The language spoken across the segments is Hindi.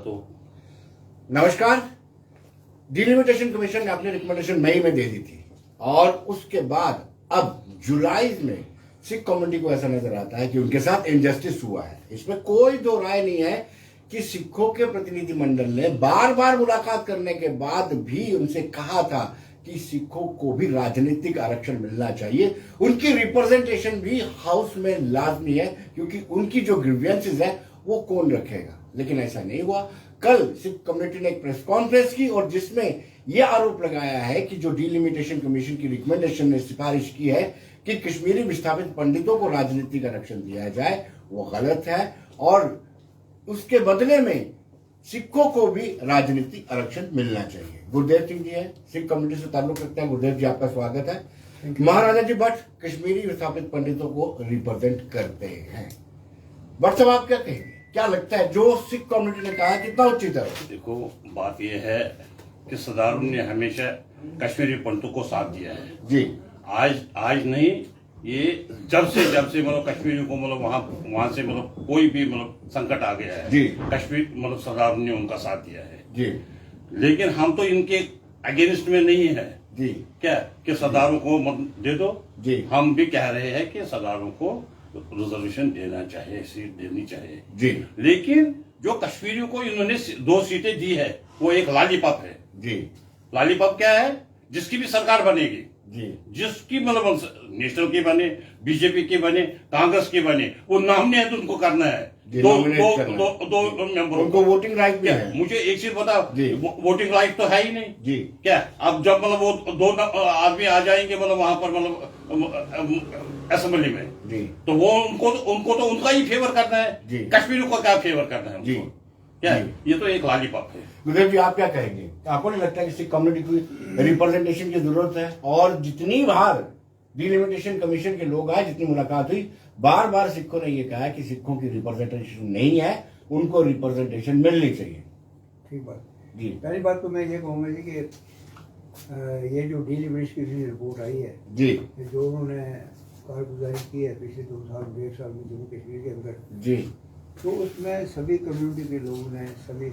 तो नमस्कार। डिलिमिटेशन कमीशन ने अपनी रिकमेंडेशन मई में दे दी थी और उसके बाद अब जुलाई में सिख कम्युनिटी को ऐसा नजर आता है कि उनके साथ इनजस्टिस हुआ है। इसमें कोई दो राय नहीं है कि सिखों के प्रतिनिधि मंडल ने बार बार मुलाकात करने के बाद भी उनसे कहा था कि सिखों को भी राजनीतिक आरक्षण मिलना चाहिए, उनकी रिप्रेजेंटेशन भी हाउस में लाजमी है, क्योंकि उनकी जो ग्रीवियंसेस है वो कौन रखेगा। लेकिन ऐसा नहीं हुआ। कल सिख कम्युनिटी ने एक प्रेस कॉन्फ्रेंस की और जिसमें यह आरोप लगाया है कि जो डिलिमिटेशन कमीशन की रिकमेंडेशन ने सिफारिश की है कि कश्मीरी विस्थापित पंडितों को राजनीतिक आरक्षण दिया जाए, वो गलत है और उसके बदले में सिखों को भी राजनीतिक आरक्षण मिलना चाहिए। गुरुदेव सिंह जी है, सिख कम्युनिटी से ताल्लुक रखते हैं। गुरुदेव जी, आपका स्वागत है। महाराजा जी भट्ट कश्मीरी विस्थापित पंडितों को रिप्रेजेंट करते हैं। भट्ट साहब, आप क्या कहेंगे? क्या लगता है जो सिख कम्युनिटी ने कहा कितना उचित है? देखो, बात यह है कि सरदारों ने हमेशा कश्मीरी पंडितों को साथ दिया है जी। आज नहीं, ये जब से मतलब कश्मीरियों को मतलब वहां से मतलब कोई भी मतलब संकट आ गया है जी, कश्मीर मतलब सरदारों ने उनका साथ दिया है जी। लेकिन हम तो इनके अगेंस्ट में नहीं है जी। क्या कि सरदारों को मत दे दो जी। हम भी कह रहे हैं कि सरदारों को रिजर्वेशन देना चाहिए, सीट देनी चाहिए जी। लेकिन जो कश्मीरियों को इन्होंने 2 सीटें दी है वो एक लॉलीपॉप है जी। लॉलीपॉप क्या है? जिसकी भी सरकार बनेगी जी, जिसकी मतलब नेशनल की बने, बीजेपी की बने, कांग्रेस की बने, वो नॉमिनेट उनको करना है। दो मेंबर, उनको वोटिंग राइट भी है। मुझे एक चीज बताओ, वोटिंग राइट तो है ही नहीं जी। क्या अब जब मतलब वो 2 आदमी आ जाएंगे मतलब वहां पर मतलब असेंबली में जी, तो वो उनको तो उनका ही फेवर करना है, कश्मीरियों को क्या फेवर करना है जी? क्या ये तो एक लॉलीपॉप है। गुरुदेव जी, आप क्या कहेंगे? आपको नहीं लगता कि सिख कम्युनिटी को रिप्रेजेंटेशन की जरूरत है? और जितनी बार डिलिमिटेशन कमीशन के लोग आए, जितनी मुलाकात हुई, बार बार सिखों ने यह कहा कि सिखों की रिप्रेजेंटेशन नहीं है, उनको रिप्रेजेंटेशन मिलनी चाहिए। ठीक बात जी। पहली बात तो मैं ये कहूँगा जी कि ये जो डिलिमिटेशन की रिपोर्ट आई है जी, जो उन्होंने कारगुजारी की है पिछले 2 साल 1.5 साल में जम्मू कश्मीर के अंदर जी, तो उसमें सभी कम्युनिटी के लोगों ने, सभी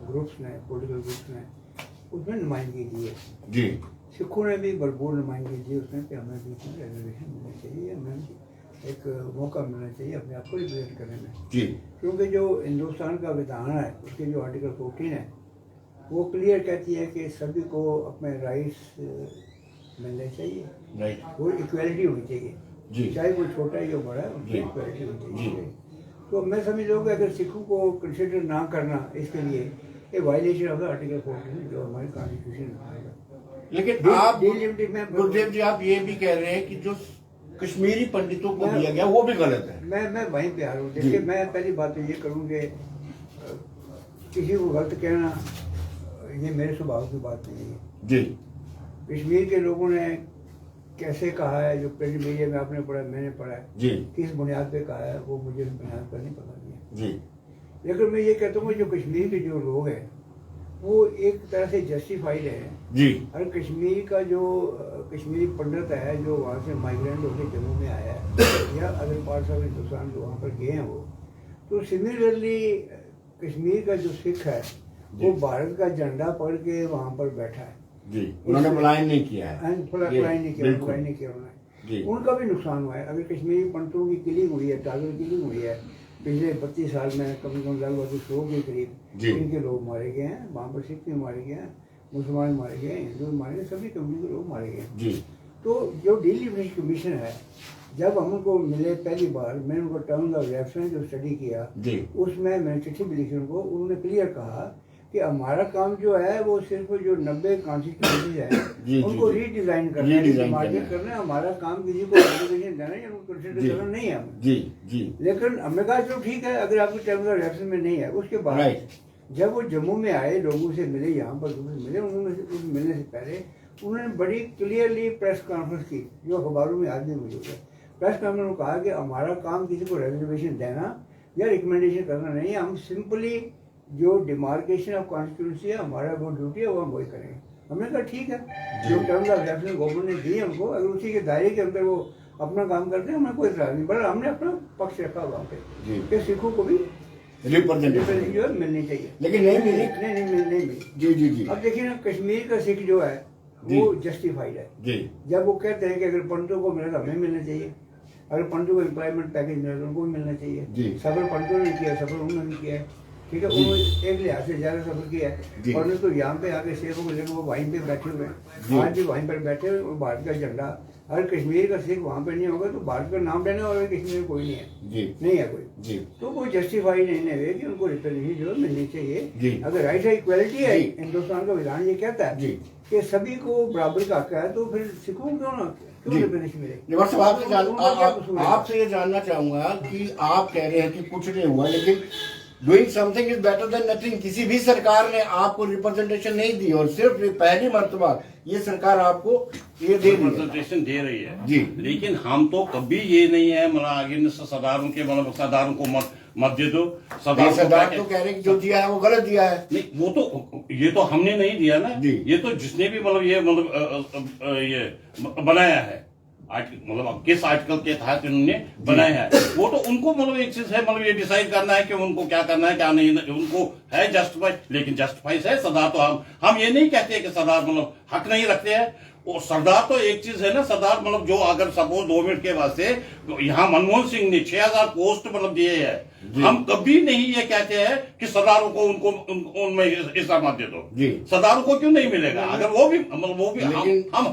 ग्रुप्स ने, पॉलिटिकल ग्रुप्स ने उसमें नुमाइंदगी दी है जी। सिखों ने भी भरपूर नुमाइंदगी दी उसमें कि हमें बीच में रिजर्वेशन मिलना चाहिए, हमें एक मौका मिलना चाहिए अपने आप को रिप्रेजेंट करने में जी। क्योंकि जो हिंदुस्तान का विधान है उसके जो आर्टिकल 14 है वो क्लियर कहती है कि सभी को अपने राइट्स मिलने चाहिए, राइट, और इक्वलिटी होनी चाहिए जी, चाहे वो छोटा है या बड़ा है, उनकी इक्वलिटी होनी चाहिए। तो मैं समझ लो कि अगर सिखों को कंसिडर ना करना इसके लिए ये वायलेशन ऑफ द आर्टिकल 14 जो हमारे कॉन्स्टिट्यूशन में है। लेकिन आप गुरुदेव जी, आप ये भी कह रहे हैं कि जो कश्मीरी पंडितों को दिया गया वो भी गलत है। मैं वहीं पे आ रहा हूँ। देखिए, मैं पहली बात तो ये करूँ कि किसी को गलत कहना ये मेरे स्वभाव की बात नहीं है जी। कश्मीर के लोगों ने कैसे कहा है, जो प्रिंट मीडिया में आपने पढ़ा, मैंने पढ़ा है जी, किस बुनियाद पे कहा है वो मुझे बुनियाद पर नहीं पता नहीं है जी। लेकिन मैं ये कहता हूँ जो कश्मीर के जो लोग हैं वो एक तरह से जस्टिफाइड है जी। और कश्मीर का जो कश्मीरी पंडित है जो वहाँ से माइग्रेंट होकर जम्मू में आया है या अदर पार्ट्स ऑफ हिंदुस्तान जो वहाँ पर गए हैं वो, तो सिमिलरली कश्मीर का जो सिख है वो भारत का झंडा पकड़ के वहाँ पर बैठा है जी। उन्होंने पलायन नहीं किया है, पलायन नहीं किया उन्होंने, उनका भी नुकसान हुआ है। अगर कश्मीरी पंडितों की किलिंग हुई है, टारगेट किलिंग हुई है पिछले 32 साल में, कम से कम लगभग 100 के करीब इनके लोग मारे गए हैं, वहाँ पर सिख भी मारे गए हैं, मुसलमान मारे गए, हिंदू मारे गए, सभी कम्युनिटी के लोग मारे गए जी। तो जो डिलिमिटेशन कमीशन है, जब हम उनको मिले पहली बार, मैंने उनको टर्म्स ऑफ रेफरेंस जो स्टडी किया उसमें मैंने चिट्ठी भी लिखी उनको, उन्होंने क्लियर कहा कि हमारा काम जो है वो सिर्फ जो 90 कॉन्स्टिट्यूंसी है उनको रीडिजाइन करना है, हमारा काम किसी को रिजर्वेशन देना या उनको कंसिडर करना नहीं है जी जी। लेकिन हमने कहा चलो ठीक है, अगर आपके टर्म्स ऑफ रेफरेंस में नहीं है। उसके बाद जब वो जम्मू में आए, लोगों से मिले, यहाँ पर लोगों से मिले, उन्होंने मिलने से पहले उन्होंने बड़ी क्लियरली प्रेस कॉन्फ्रेंस की जो अखबारों में आज भी मौजूद है। प्रेस कॉन्फ्रेंस में कहा कि हमारा काम किसी को रिजर्वेशन देना या रिकमेंडेशन करना नहीं है, हम सिंपली जो डिमार्केशन ऑफ कॉन्स्टिट्यूंसी है हमारा वो ड्यूटी है वो हम वही करेंगे। हमने कहा ठीक है, जो टर्म्स ऑफ रेफरेंस गवर्नमेंट ने दिए हमको, अगर उसी के दायरे के अंदर वो अपना काम करते हैं हमें कोई इतराज नहीं, बट हमने अपना पक्ष रखा वहाँ पे कि सिखों को भी रिप्रेजेंटेशन जो है मिलनी चाहिए, लेकिन नहीं मिली। नहीं मिली। जी जी जी। अब देखिए ना, कश्मीर का सिख जो है वो जस्टिफाइड है जी। जब वो कहते हैं कि अगर पंडितों को मिला तो हमें मिलना चाहिए, अगर पंडितों को एम्प्लॉयमेंट पैकेज मिला तो उनको भी मिलना चाहिए। सफर पंडितों ने किया, सफर उन्होंने भी किया है, ठीक है, उन्होंने एक लिहाज से ज्यादा सफर किया है। और नहीं तो यहाँ पे आके शेखों को लेकर वो वहीं पे बैठे हुए हैं, आज भी वहीं पर बैठे हुए, और भारत का झंडा, अगर कश्मीर का सिख वहाँ पे नहीं होगा तो भारत का नाम लेने वाला कश्मीर में कोई नहीं है, नहीं है कोई। तो वो जस्टिफाई नहीं है कि उनको रिप्रेजेंटेशन जो मिलनी चाहिए। अगर राइट है, इक्वलिटी है, हिंदुस्तान का विधान ये कहता है कि सभी को बराबर का हक है, तो फिर सिखों को क्यों रिप्रेजेंटेशन मिले? आपसे ये जानना चाहूंगा कि आप कह रहे हैं कि कुछ नहीं हुआ, लेकिन doing something is better than nothing. किसी भी सरकार ने आपको रिप्रेजेंटेशन नहीं दी, और सिर्फ पहली मर्तबा ये सरकार आपको ये रिप्रेजेंटेशन दे रही है जी। लेकिन हम तो कभी ये नहीं है मतलब आगे सरदारों के मतलब सरदारों को मत दे दो। सरदार तो कह रहे हैं कि जो दिया है वो गलत दिया है। नहीं, वो तो ये तो हमने नहीं दिया ना, ये तो जिसने भी मतलब ये मतलब ये बनाया है, मतलब किस आर्टिकल के तहत उन्होंने बनाया है, वो तो उनको मतलब एक चीज है, मतलब ये डिसाइड करना है कि उनको क्या करना है क्या नहीं, उनको है जस्टिफाई। लेकिन जस्टिफाई है सरदार तो हम ये नहीं कहते कि सरदार मतलब हक नहीं रखते हैं। और सरदार तो एक चीज है ना, सरदार मतलब जो अगर सपोज 2 मिनट के वास्ते यहाँ मनमोहन सिंह ने 6000 पोस्ट मतलब दिए हैं, हम कभी नहीं ये कहते हैं कि सरदारों को उनको उनमें हिस्सा मत दे दो। सरदारों को क्यों नहीं मिलेगा? अगर वो भी लेकिन हम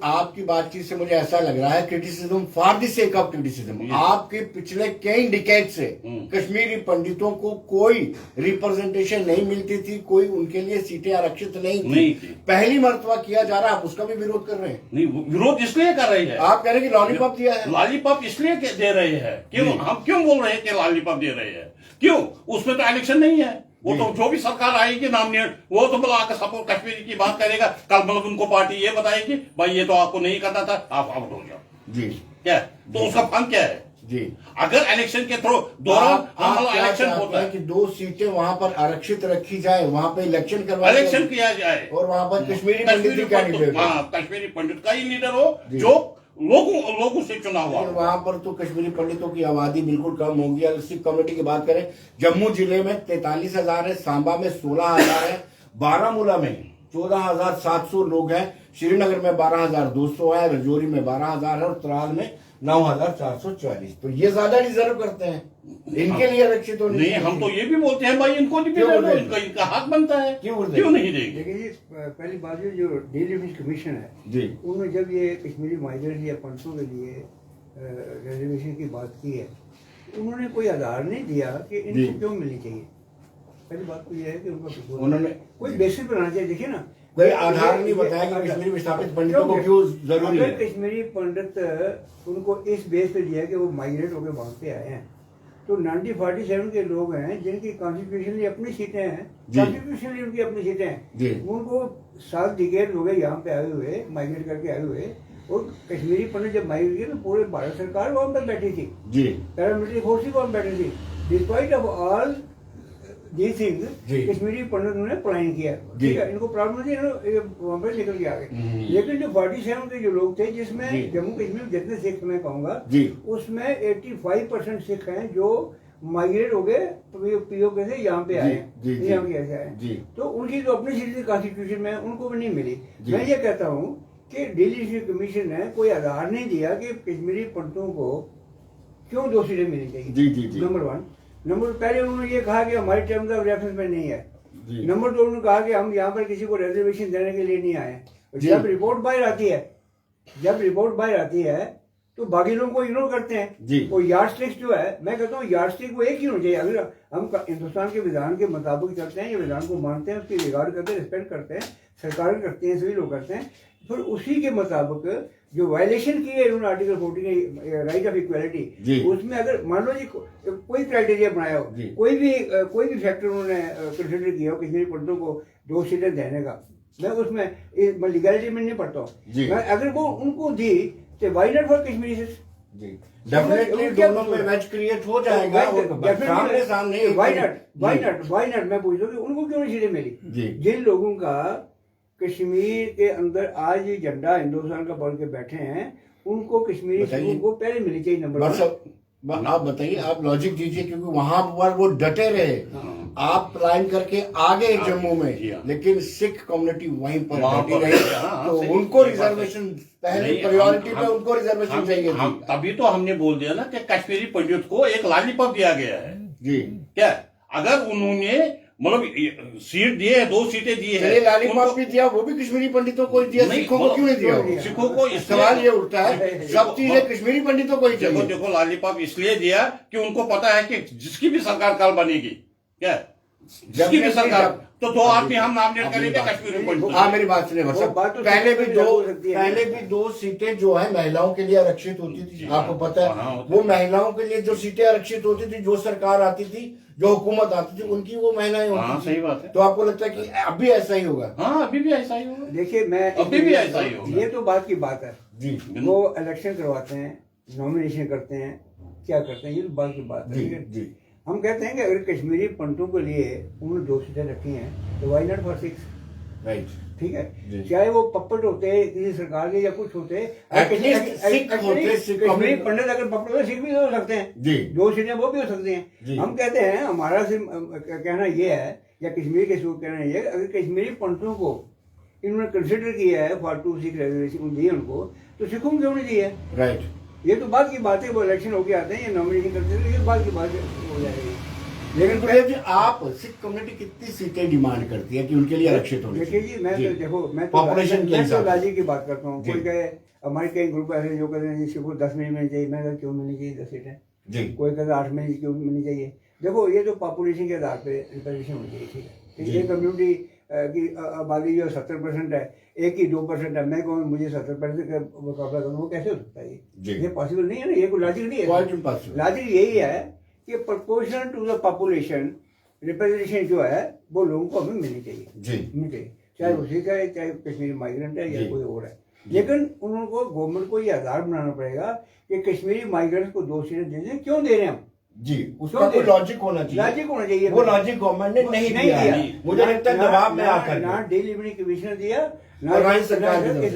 आपकी बातचीत से मुझे ऐसा लग रहा है criticism for the sake of criticism. आपके पिछले कई डिकेड से कश्मीरी पंडितों को कोई रिप्रेजेंटेशन नहीं मिलती थी, कोई उनके लिए सीटें आरक्षित नहीं थी। पहली मर्तबा किया जा रहा है, आप उसका भी विरोध कर रहे हैं। नहीं, विरोध इसलिए कर रहे हैं, आप कह रहे हैं कि लॉलीपॉप दिया है। लॉलीपॉप इसलिए दे रहे हैं, क्यों हम क्यों बोल रहे हैं कि लॉलीपॉप दे रहे हैं? क्यों? उसमें तो इलेक्शन नहीं है, वो तो जो भी सरकार आएगी नामिनेट, वो तो मतलब आकर सपोज कश्मीर की बात करेगा, कल मतलब उनको पार्टी ये बताएगी भाई ये तो आपको नहीं करना था, आप आउट हो जाओ जी। क्या तो उसका फंड क्या है जी? अगर इलेक्शन के थ्रू दौरान इलेक्शन होता है कि 2 सीटें वहां पर आरक्षित रखी जाए, वहां पर इलेक्शन इलेक्शन किया जाए, और वहां पर कश्मीरी पंडित का ही लीडर हो जो लोगों से चुना हुआ। वहां पर तो कश्मीरी पंडितों की आबादी बिल्कुल कम होगी। अगर सिख कम्युनिटी की बात करें, जम्मू जिले में 43,000 है, सांबा में 16,000 है, बारामूला में 14,700 लोग हैं, श्रीनगर में 12,200 है, रजौरी में 12,000 है, और त्राल में 9,444। तो ये ज्यादा डिजर्व करते हैं, इनके लिए आरक्षित होने नहीं। हम तो ये भी बोलते हैं भाई इनको इनका हक बनता है, क्यों नहीं देंगे? देखिए जी, पहली बात जो डेली डिफेंस कमीशन है जी, उन्होंने जब ये कश्मीरी माइग्रेंट या पंडितों के लिए रिजर्वेशन की बात की है, उन्होंने कोई आधार नहीं दिया कि इनको क्यों मिलनी चाहिए। पहली बात तो ये है कि उन्होंने कोई बेसिस बनाना चाहिए। देखिए ना, कोई आधार नहीं बताया कि कश्मीरी विस्थापित पंडितों को क्यों जरूरी है। कश्मीरी पंडित उनको इस बेस पे दिया कि वो माइग्रेट होकर वहां पे आए हैं, तो 1947 के लोग हैं जिनकी कॉन्स्टिट्यूशनली अपनी सीटें हैं, कॉन्स्टिट्यूशनली उनकी अपनी सीटें हैं, उनको 7 डिकेड हो गए यहाँ पे आए हुए, माइग्रेट करके आए हुए। और कश्मीरी पंडित जब माइग्रेट किए तो पूरे भारत सरकार वहां पर बैठी थी, पैरामिलिट्री फोर्स ही वहां बैठी थी। डिस्पाइट ऑफ ऑल जी सिंह कश्मीरी पंडितों ने पलायन किया, ठीक है, इनको प्रॉब्लम थी, वहां पर निकल के आ गए। लेकिन जो 47 के जो लोग थे, जिसमें जम्मू कश्मीर में जितने सिख मैं कहूंगा, उसमें 85% सिख हैं जो माइग्रेट हो गए पीओके से यहाँ पे आए, यहाँ के ऐसे आए। तो उनकी जो अपनी सीट कॉन्स्टिट्यूशन में उनको भी नहीं मिली। मैं ये कहता हूँ कि दिल्ली कमीशन ने कोई आधार नहीं दिया कि कश्मीरी पंडितों को क्यों 2 सीटें मिलनी चाहिए। नंबर 1। नंबर पहले उन्होंने ये कहा कि हमारी टर्म्स ऑफ रेफरेंस में नहीं है। नंबर 2, उन्होंने कहा कि हम यहाँ पर किसी को रिजर्वेशन देने के लिए नहीं आए। जब रिपोर्ट बाहर आती है तो बाकी लोगों को इग्नोर करते हैं। और यार्डस्टिक जो है, मैं कहता हूँ यार्डस्टिक वो एक ही होना चाहिए। अगर हम हिंदुस्तान के विधान के मुताबिक चलते हैं, ये विधान को मानते हैं, उसकी रिगार्ड करते हैं, रिस्पेक्ट करते हैं, सरकार करते हैं, सभी लोग करते हैं, फिर उसी के मुताबिक जो वायलेशन की है इन्होंने आर्टिकल 14 राइट ऑफ इक्वालिटी, उसमें अगर मान लो जी कोई क्राइटेरिया बनाया हो, कोई भी फैक्टर उन्होंने कंसिडर किया हो कश्मीरी पंडितों को 2 सीटें देने का, मैं उसमें लीगैलिटी में नहीं पढ़ता हूँ। अगर वो उनको दी तो why not for Kashmiri definitely दोनों में मैच क्रिएट हो जाएगा। सामने वाई नॉट मैं पूछ रहा हूँ कि उनको क्यों नहीं सीटें मिली? जिन लोगों का कश्मीर के अंदर आज झंडा हिंदुस्तान का पकड़ के बैठे हैं, उनको कश्मीरी लोगों को पहले मिलनी चाहिए। नंबर आप बताइए, आप लॉजिक दीजिए, क्योंकि वहां पर वो डटे रहे, आप प्लान करके आ गए जम्मू में, लेकिन सिख कम्युनिटी वहीं पर डटी रही, तो उनको रिजर्वेशन पहले प्रायोरिटी पे उनको रिजर्वेशन चाहिए थी। तभी तो हमने बोल दिया ना कि कश्मीरी पंडित को एक लॉलीपॉप दिया गया है जी। क्या अगर उन्होंने मतलब सीट दिए, 2 सीटें दी है, लॉलीपॉप भी दिया, वो भी कश्मीरी पंडितों को ही दिया, सिखों को क्यों नहीं दिया? सिखों को सवाल ये उठता है, सब चीजें कश्मीरी पंडितों को ही चाहिए। देखो लॉलीपॉप इसलिए दिया कि उनको पता है कि जिसकी भी सरकार कल बनेगी, क्या जिसकी भी सरकार, तो 2 आदमी हम नॉमिनेट करेंगे कश्मीरी पंडित। हाँ, मेरी बात सुनिए भाई साहब, पहले भी 2 सीटें जो है महिलाओं के लिए आरक्षित होती थी, आपको पता है। वो महिलाओं के लिए जो सीटें आरक्षित होती थी, जो सरकार आती थी, जो हुकूमत आती थी, उनकी वो महिलाएं होती थी। सही बात है। तो आपको लगता है कि अभी ऐसा ही होगा? हाँ, अभी भी ऐसा ही होगा। देखिए, मैं अभी भी ऐसा ही होगा। ये तो बात की बात है जी। वो इलेक्शन करवाते हैं, नॉमिनेशन करते हैं, क्या करते हैं, ये तो बात की बात है। जी। हम कहते हैं कि अगर कश्मीरी पंडितों के लिए उन्होंने 2 सीटें रखी हैं, तो वाई नॉट फॉर 6, राइट, ठीक है। चाहे वो पप्पट होते किसी सरकार के या कुछ होते, कश्मीरी पंडित अगर पप्पट होते, सिख भी हो सकते हैं जी, 2 सीटें वो भी हो सकते हैं। हम कहते हैं, हमारा कहना ये है, या कश्मीर के सूट कहना ये है, अगर कश्मीरी पंडितों को इन्होंने कंसिडर किया है फॉर 2 सिख रिजर्वेशन दिए उनको, तो सिखों को क्यों नहीं दिया? राइट, ये तो बात की बात है। वो इलेक्शन होके आते हैं, ये नॉमिनेशन करते हैं, ये बात की बात हो जाएगी। लेकिन गुरुदेव जी, आप सिख कम्युनिटी कितनी सीटें डिमांड करती है कि उनके लिए आरक्षित होनी चाहिए? देखिए जी, मैं तो देखो, मैं पॉपुलेशन के हिसाब से लाजी की बात करता हूँ। कोई कहे, हमारे कई ग्रुप ऐसे जो कहते हैं जी सिखों 10 मिनट चाहिए, मैं क्यों मिलनी चाहिए 10 सीटें जी। कोई कहता 8 मिनट क्यों मिलनी चाहिए। देखो, ये जो पॉपुलेशन के आधार पे रिजर्वेशन होनी चाहिए, ठीक है। ये कम्युनिटी की आबादी जो 70% है, एक ही 2% है, मैं कहूँ मुझे 70% का मुकाबला करूँ, वो कैसे हो सकता है? ये पॉसिबल नहीं है ना, ये कोई लॉजिक नहीं है। लॉजिक यही है कि proportional to the population representation जो है वो लोगों को हमें मिलनी चाहिए जी, मिलनी चाहिए, चाहे उसी का है, चाहे कश्मीरी माइग्रेंट है या कोई और है। लेकिन उनको गवर्नमेंट को ये आधार बनाना पड़ेगा कि कश्मीरी माइग्रेंट्स को 2 सीटें दे दें। क्यों दे रहे हैं हम जी? उसका कोई लॉजिक होना चाहिए, लॉजिक होना चाहिए। वो लॉजिक गवर्नमेंट ने नहीं दिया। मुझे लगता है दबाव में आकर ना डेली कमिश्नर दिया, ना राज्य सरकार ने।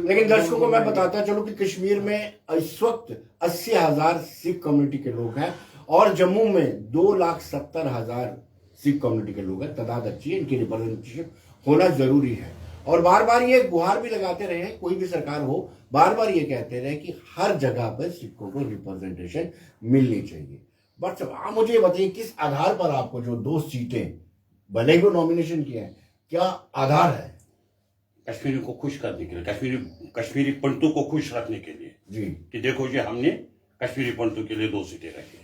लेकिन दर्शकों को मैं बताता चलूं कि कश्मीर में इस वक्त 80,000 सिख कम्युनिटी के लोग हैं और जम्मू में 2,70,000 सिख कम्युनिटी के लोग हैं। तादाद अच्छी है, इनकी रिप्रेजेंटेशन होना जरूरी है। और बार बार ये गुहार भी लगाते रहे, कोई भी सरकार हो, बार बार ये कहते रहे कि हर जगह पर सिखों को रिप्रेजेंटेशन मिलनी चाहिए। बट आप मुझे ये बताइए, किस आधार पर आपको जो 2 सीटें भले को नॉमिनेशन किया है, क्या आधार है? कश्मीरी को खुश करने के लिए, कश्मीरी पंडितों को खुश रखने के लिए जी, कि देखो जी हमने कश्मीरी पंडितों के लिए 2 सीटें रखी है,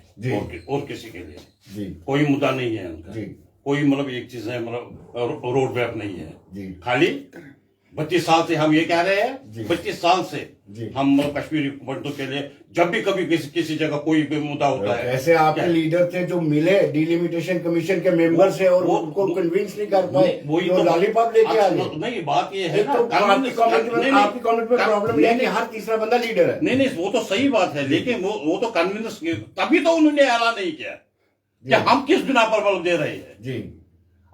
और किसी के लिए जी कोई मुद्दा नहीं है उनका जी। कोई मतलब एक चीज है, मतलब रोड मैप नहीं है जी। खाली 32 साल से हम ये कह रहे हैं, 32 साल से हम कश्मीरी पंडितों के लिए जब भी कभी किसी जगह कोई भी मुद्दा होता है। ऐसे आपके लीडर थे जो मिले डिलिमिटेशन कमीशन के मेंबर से और उनको कन्विंस नहीं कर पाए, वही तो लॉलीपॉप लेके आ गए। नहीं, बात ये है ना, आपकी कमेंट में प्रॉब्लम नहीं है कि हर तीसरा बंदा लीडर है। नहीं, वो तो सही बात है, लेकिन वो तो कन्विंस, तभी तो उन्होंने ऐलान नहीं किया कि हम किस बिना पर बल दे रहे हैं जी।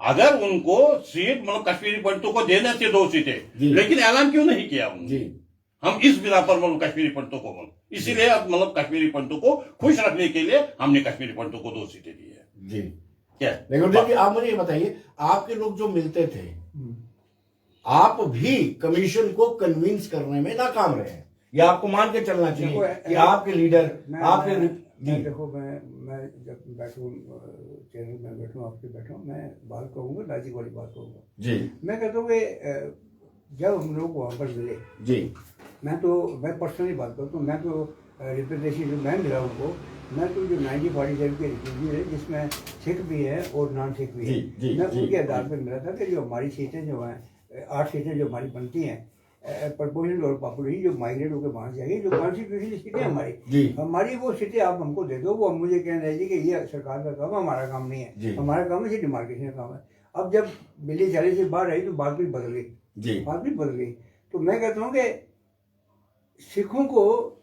अगर उनको सीट मतलब कश्मीरी पंडितों को देने थे 2 सीटें, लेकिन ऐलान क्यों नहीं किया उन्होंने? हम इस बिना पर मतलब कश्मीरी पंडितों को इसीलिए मतलब कश्मीरी पंडितों को खुश रखने के लिए हमने कश्मीरी पंडितों को 2 सीटें दी है जी। क्या लेकिन आप मुझे ये बताइए, आपके लोग जो मिलते थे, आप भी कमीशन को कन्विंस करने में नाकाम रहे हैं, या आपको मान के चलना चाहिए कि आपके लीडर आपके देखो, मैं जब बैठूं चैनल में बैठूं, आपके बैठूं, मैं बात कहूँगा, लॉजिक वाली बात कहूँगा जी। मैं कहता हूँ कि जब हम लोग वहाँ पर मिले जी, मैं पर्सनली बात करता हूँ, मैं तो रिप्रेजेंटेशन जो मैं मिला उनको, मैं तो जो 1947 के रिफ्यूजी है जिसमें सिख भी है और नॉन सिख भी है, मैं उनके आधार पर मिला था कि जो हमारी सीटें जो हैं, 8 सीटें जो हमारी बनती हैं प्रपोर्शनल और पॉपुलेशन जो माइग्रेट होकर वहाँ जाएगी, जो कॉन्स्टिट्यूशनल सीटें हमारी वो सीटें आप हमको दे दो। वो मुझे कह रहे कि ये सरकार का काम, हमारा काम नहीं है, हमारा काम है, ये डिमार्केशन का काम है। अब जब बिल्ली जाली से बाहर आई तो बात भी बदल गई, बात भी बदल गई। तो मैं कहता हूँ कि सिखों को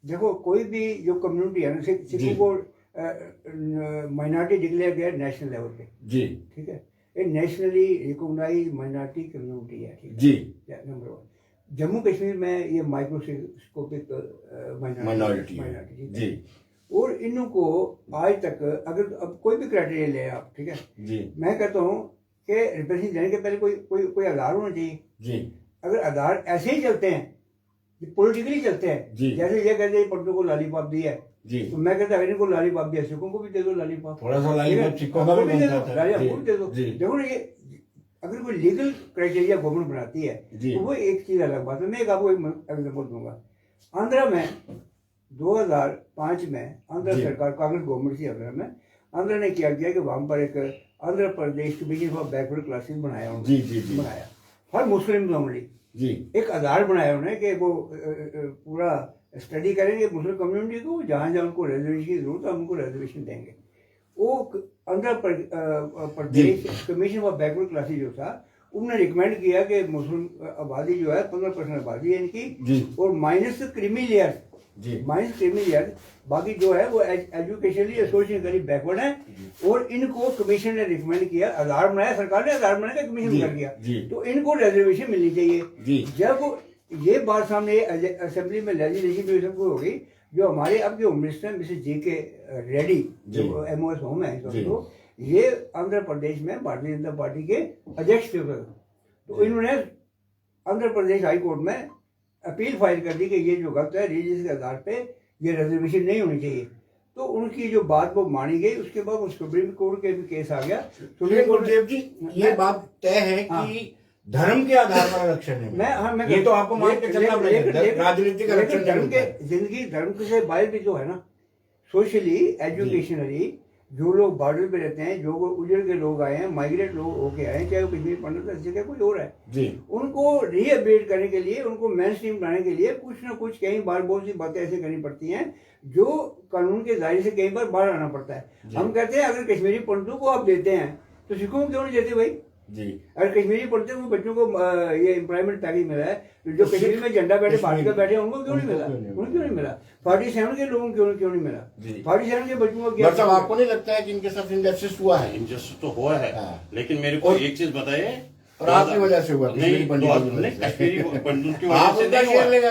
देखो, कोई भी जो कम्युनिटी है ना, सिखों को माइनॉरिटी डिक्लेयर किया नेशनल लेवल पे जी, ठीक है। ये नेशनली रिकॉग्नाइज माइनॉरिटी कम्युनिटी है, ठीक है जी। नंबर 1, जम्मू कश्मीर में ये माइक्रोस्कोपिक माइनॉरिटी जी। और इनको आज तक अगर अब कोई भी क्राइटेरिया ले आप, ठीक है जी, मैं कहता हूँ कि रिप्रेजेंटेशन देने के पहले कोई आधार होना चाहिए जी, अगर आधार ऐसे ही चलते हैं पॉलिटिकली चलते हैं, जी, जैसे ये कहते हैं पंतों को लॉलीपॉप दिया है, जी, तो मैं कहता अगर इनको लॉलीपॉप दिया सिखों को भी दे दो लॉलीपॉप, थोड़ा सा लॉलीपॉप सिखों का हमको भी भी दे बनता दो, था। हमको भी दे दो। जी, देखो ना, ये अगर कोई लीगल क्राइटेरिया गवर्नमेंट बनाती है जी, तो वो एक चीज अलग बात है। मैं एक आपको एग्जाम्पल दूंगा। आंध्रा में 2005 में आंध्र जी, सरकार, कांग्रेस गवर्नमेंट थी आंध्रा में, आंध्रा ने क्या किया कि वहां पर एक Andhra Pradesh commission for backward classes बनाया उन्होंने, जी, जी, जी, बनाया फॉर मुस्लिम ओनली। जी, एक आधार बनाया उन्होंने कि वो पूरा स्टडी करेंगे मुस्लिम कम्युनिटी को, जहाँ जहाँ उनको रिजर्वेशन की जरूरत है हम उनको रिजर्वेशन देंगे। वो Andhra Pradesh commission for backward classes जो था, उन्होंने रिकमेंड किया कि मुस्लिम आबादी जो है 15% आबादी है इनकी, जी, और माइनस क्रीमी लेयर, जी, माइनस क्रीमी लेयर, बाकी जो है वो एजुकेशनली सोशली बैकवर्ड है, और इनको कमीशन ने रिकमेंड किया, आधार बनाया, सरकार ने आधार बनाया, कमीशन कर दिया, जी, तो इनको रिजर्वेशन मिलनी चाहिए। जी, जब ये बात सामने असेंबली में लेजिस्लेशन में सबको होगी, जो हमारे अब के होम मिनिस्टर मिसेस जे के रेड्डी, जो MOS होम है, तो ये आंध्र प्रदेश में भारतीय जनता पार्टी के अध्यक्ष थे, तो इन्होंने आंध्र प्रदेश हाई कोर्ट में अपील फाइल कर दी कि ये जो गलत है, रिलीजियस के आधार पे ये रिजर्वेशन नहीं होनी चाहिए। तो उनकी जो बात वो मानी गई, उसके बाद वो सुप्रीम कोर्ट के भी केस आ गया। सुप्रीम कोर्ट गुरुदेव जी, ये बात तय है कि धर्म के आधार पर आरक्षण है। मैं ये तो आपको मान के चलना पड़ेगा, राजनीतिक आरक्षण धर्म के जिंदगी धर्म से बाहर भी जो है ना, सोशली एजुकेशनली जो लोग बॉर्डर पे रहते हैं, जो उजड़ के लोग आए हैं, माइग्रेट लोग होके आए हैं, चाहे वो कश्मीर पंडित है, जगह कोई और है जी, उनको रीअपडेट करने के लिए, उनको मेन स्ट्रीम बनाने के लिए कुछ ना कुछ कई बार बहुत सी बातें ऐसे करनी पड़ती हैं जो कानून के दायरे से कई बार बाहर आना पड़ता है। हम कहते हैं अगर कश्मीरी पंडितों को आप देते हैं तो सिखों को क्यों नहीं देते भाई? जी, अगर कश्मीरी पंडितों को बच्चों को ये एम्प्लॉयमेंट पैकेज मिला है, तो जो कश्मीर में झंडा बैठे भारत का बैठे उनको क्यों नहीं मिला? उनको क्यों नहीं मिला? 47 के लोगों को क्यों नहीं मिला? 47 के बच्चों को क्या? मतलब आपको नहीं लगता है कि इनके साथ इंजस्टिस हुआ है? इंजस्टिस तो हुआ है, हाँ। लेकिन मेरे को एक चीज बताइए, और आपकी वजह से हुआ? नहीं, कश्मीरी पंडितों की वजह से नहीं हुआ। नहीं,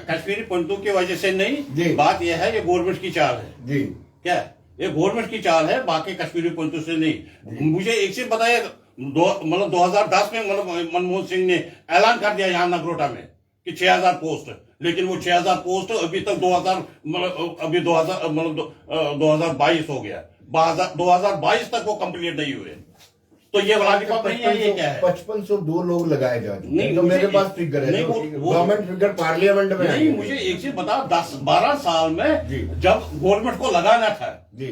कश्मीरी पंडितों की वजह से नहीं, बात यह है ये गवर्नमेंट की चाल है जी, क्या ये गवर्नमेंट की चाल है, बाकी कश्मीरी पंडितों से नहीं। मुझे एक चीज बताइए, मतलब 2010 में मतलब मनमोहन सिंह ने ऐलान कर दिया यहाँ नगरोटा में कि 6000 पोस्ट, लेकिन वो 6000 पोस्ट अभी तक 2022 हो गया, 2022 तक वो कंप्लीट नहीं हुए। तो ये लॉलीपॉप नहीं है, ये क्या है? 5502 लोग लगाए जा चुके हैं, नहीं, तो मेरे मुझे पास फिगर है, नहीं, गवर्नमेंट फिगर पार्लियामेंट में नहीं, मुझे एक चीज बताओ, 10-12 साल में जी, जब गवर्नमेंट को लगाना था जी,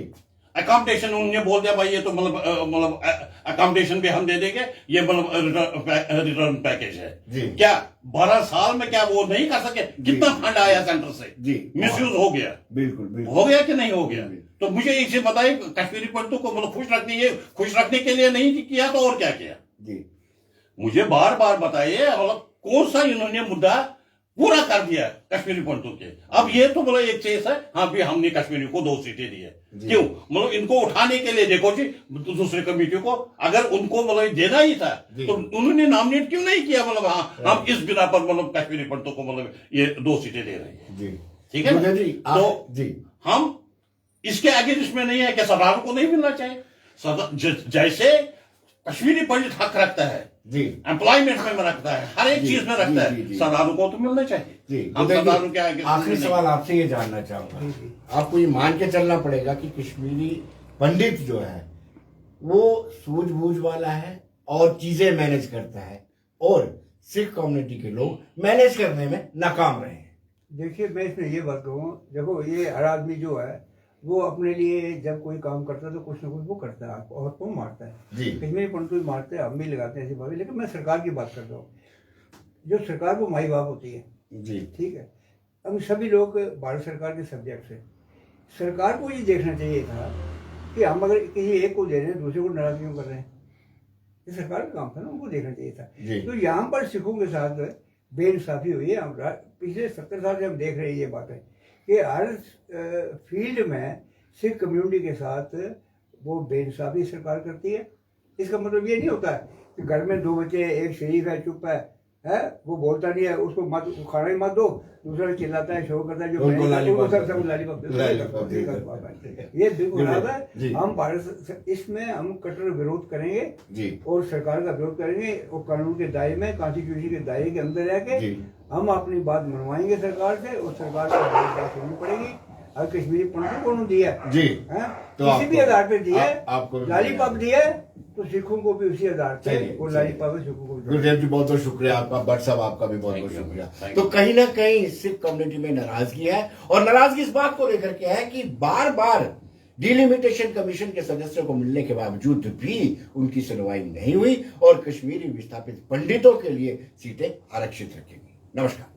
अकाउंटेशन, उन्होंने बोल दिया भाई ये तो मतलब अकाउंटेशन भी हम दे देंगे, ये मतलब रिटर्न पैकेज है जी, क्या 12 साल में क्या वो नहीं कर सके? कितना फंड आया सेंटर से? जी, मिसयूज हो गया, बिल्कुल, बिल्कुल, हो गया कि नहीं हो गया? तो मुझे एक चीज बताइए, कश्मीरी पंडितों को मतलब खुश रखने के लिए नहीं किया तो और क्या किया? जी, मुझे बार बार बताइए, मतलब कौन सा इन्होंने मुद्दा पूरा कर दिया कश्मीरी पंडितों के? अब ये तो मतलब एक चीज है, हाँ भी हमने कश्मीरी को 2 सीटें दी है, क्यों? मतलब इनको उठाने के लिए देखो जी, दूसरे कमेटी को अगर उनको मतलब देना ही था तो उन्होंने नॉमिनेट क्यों नहीं किया? मतलब हाँ हम इस बिना पर मतलब कश्मीरी पंडितों को मतलब ये 2 सीटें दे रहे हैं जी, ठीक है ना? जी, तो जी, हम इसके आगे इसमें नहीं है कि सरदारों को नहीं मिलना चाहिए? जैसे कश्मीरी पंडित हक रखता है जी, एम्प्लॉयमेंट में रखता है, हर एक चीज में रखता है, सरदारों को तो मिलना चाहिए जी। हम सरदारों के आगे। आखिरी सवाल आपसे ये जानना चाहूंगा, आपको ये मान के चलना पड़ेगा कि कश्मीरी पंडित जो है वो सूझबूझ वाला है और चीजें मैनेज करता है, और सिख कम्युनिटी के लोग मैनेज करने में नाकाम रहे हैं? देखिए, मैं इसमें ये बात कहूँ, देखो ये हर आदमी जो है वो अपने लिए जब कोई काम करता है तो कुछ ना कुछ वो करता है, और को मारता है जी, कश्मीरी पंडित भी मारते हैं, हम भी लगाते हैं ऐसी बातें, लेकिन मैं सरकार की बात करता हूँ। जो सरकार वो माई बाप होती है जी, ठीक है, हम सभी लोग भारत सरकार के सब्जेक्ट है। सरकार को ये देखना चाहिए था कि हम अगर किसी एक को दे रहे हैं दूसरे को नाराज क्यों कर रहे हैं, ये सरकार का काम था ना, उनको देखना चाहिए था। तो यहाँ पर सिखों के साथ बेइंसाफी हुई है। हम पिछले 70 साल से हम देख रहे हैं ये बातें कि हर फील्ड में सिख कम्युनिटी के साथ वो बेइंसाफी सरकार करती है। इसका मतलब ये नहीं होता है कि घर में 2 बच्चे, एक शरीफ है चुप है, है वो बोलता नहीं है, उसको मत खाना ही मत दो, दूसरा चिल्लाता है, शो करता है, जो उनको लॉलीपॉप सब लॉलीपॉप ये बिल्कुल गलत है। हम भारत इसमें हम कट्टर विरोध करेंगे जी, और सरकार का विरोध करेंगे, और कानून के दायरे में, कॉन्स्टिट्यूशन के दायरे के अंदर रह के हम अपनी बात मनवाएंगे सरकार से, और सरकार को बात सुननी पड़ेगी। और कश्मीरी पंडित को दिया जी, तो किसी भी आधार पे दिया, आपको लॉलीपॉप दिया तो सिखों को भी उसी आधार पे वो लॉलीपॉप सिखों को। गुरुदेव जी बहुत बहुत शुक्रिया आपका, भट्ट साहब आपका भी बहुत बहुत शुक्रिया। तो कहीं ना कहीं सिख कम्युनिटी में नाराजगी है, और नाराजगी इस बात को लेकर के है कि बार बार डिलिमिटेशन कमीशन के सदस्यों को मिलने के बावजूद भी उनकी सुनवाई नहीं हुई, और कश्मीरी विस्थापित पंडितों के लिए सीटें आरक्षित रखी गई। नमस्कार।